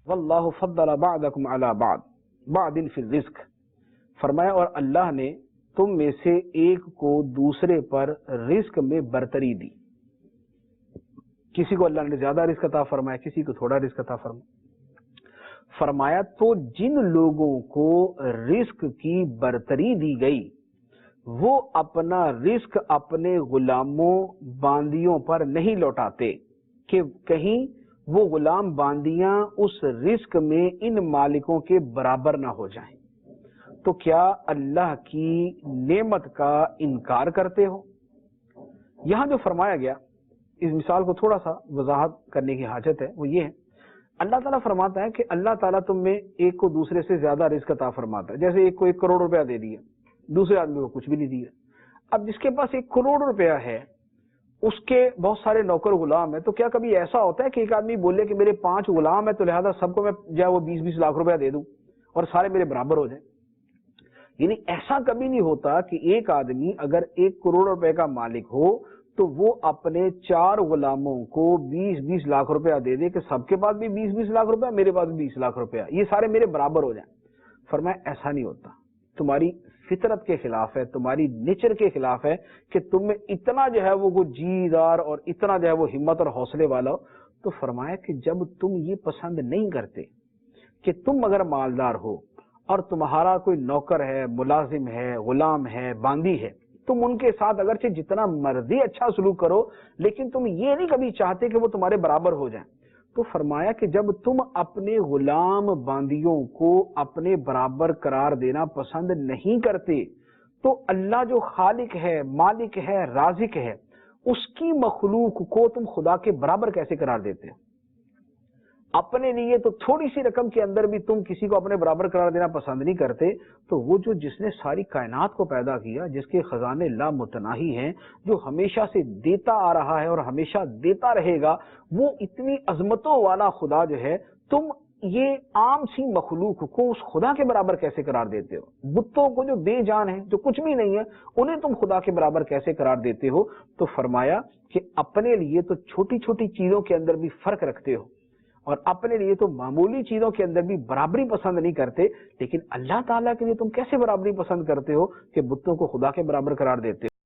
واللہ فضل بعضکم علی بعض فی الرزق، فرمایا اور اللہ نے تم میں سے ایک کو دوسرے پر رزق میں برتری دی. کسی کو اللہ نے زیادہ رزق عطا فرمایا، کسی کو تھوڑا رزق عطا فرمایا. تو جن لوگوں کو رزق کی برتری دی گئی وہ اپنا رزق اپنے غلاموں باندیوں پر نہیں لوٹاتے کہ کہیں وہ غلام باندیاں اس رزق میں ان مالکوں کے برابر نہ ہو جائیں. تو کیا اللہ کی نعمت کا انکار کرتے ہو؟ یہاں جو فرمایا گیا، اس مثال کو تھوڑا سا وضاحت کرنے کی حاجت ہے. وہ یہ ہے، اللہ تعالیٰ فرماتا ہے کہ اللہ تعالیٰ تم میں ایک کو دوسرے سے زیادہ رزق عطا فرماتا ہے. جیسے ایک کو 1 کروڑ روپیہ دے دیا، دوسرے آدمی کو کچھ بھی نہیں دیا. اب جس کے پاس 1 کروڑ روپیہ ہے اس کے بہت سارے نوکر غلام ہیں، تو کیا کبھی ایسا ہوتا ہے کہ ایک آدمی بولے کہ میرے 5 غلام ہیں تو لہذا سب کو میں جو ہے وہ 20-20 لاکھ روپیہ دے دوں اور سارے میرے برابر ہو جائیں؟ یعنی ایسا کبھی نہیں ہوتا کہ ایک آدمی اگر 1 کروڑ روپے کا مالک ہو تو وہ اپنے 4 غلاموں کو 20-20 لاکھ روپیہ دے دے کہ سب کے پاس بھی 20-20 لاکھ روپیہ، میرے پاس بھی 20 لاکھ روپیہ، یہ سارے میرے برابر ہو جائیں. فرمایا ایسا نہیں ہوتا، تمہاری فطرت کے خلاف ہے، تمہاری نیچر کے خلاف ہے کہ تم میں اتنا جو ہے وہ جی دار اور اتنا جو ہے وہ ہمت اور حوصلے والا ہو. تو فرمایا کہ جب تم یہ پسند نہیں کرتے کہ تم اگر مالدار ہو اور تمہارا کوئی نوکر ہے، ملازم ہے، غلام ہے، باندی ہے، تم ان کے ساتھ اگرچہ جتنا مرضی اچھا سلوک کرو لیکن تم یہ نہیں کبھی چاہتے کہ وہ تمہارے برابر ہو جائیں. تو فرمایا کہ جب تم اپنے غلام باندیوں کو اپنے برابر قرار دینا پسند نہیں کرتے تو اللہ جو خالق ہے، مالک ہے، رازق ہے، اس کی مخلوق کو تم خدا کے برابر کیسے قرار دیتے ہو؟ اپنے لیے تو تھوڑی سی رقم کے اندر بھی تم کسی کو اپنے برابر قرار دینا پسند نہیں کرتے، تو وہ جو جس نے ساری کائنات کو پیدا کیا، جس کے خزانے لامتناہی ہیں، جو ہمیشہ سے دیتا آ رہا ہے اور ہمیشہ دیتا رہے گا، وہ اتنی عظمتوں والا خدا جو ہے، تم یہ عام سی مخلوق کو اس خدا کے برابر کیسے قرار دیتے ہو؟ بتوں کو جو بے جان ہیں، جو کچھ بھی نہیں ہے، انہیں تم خدا کے برابر کیسے قرار دیتے ہو؟ تو فرمایا کہ اپنے لیے تو چھوٹی چھوٹی چیزوں کے اندر بھی فرق رکھتے ہو اور اپنے لیے تو معمولی چیزوں کے اندر بھی برابری پسند نہیں کرتے، لیکن اللہ تعالیٰ کے لیے تم کیسے برابری پسند کرتے ہو کہ بتوں کو خدا کے برابر قرار دیتے ہو؟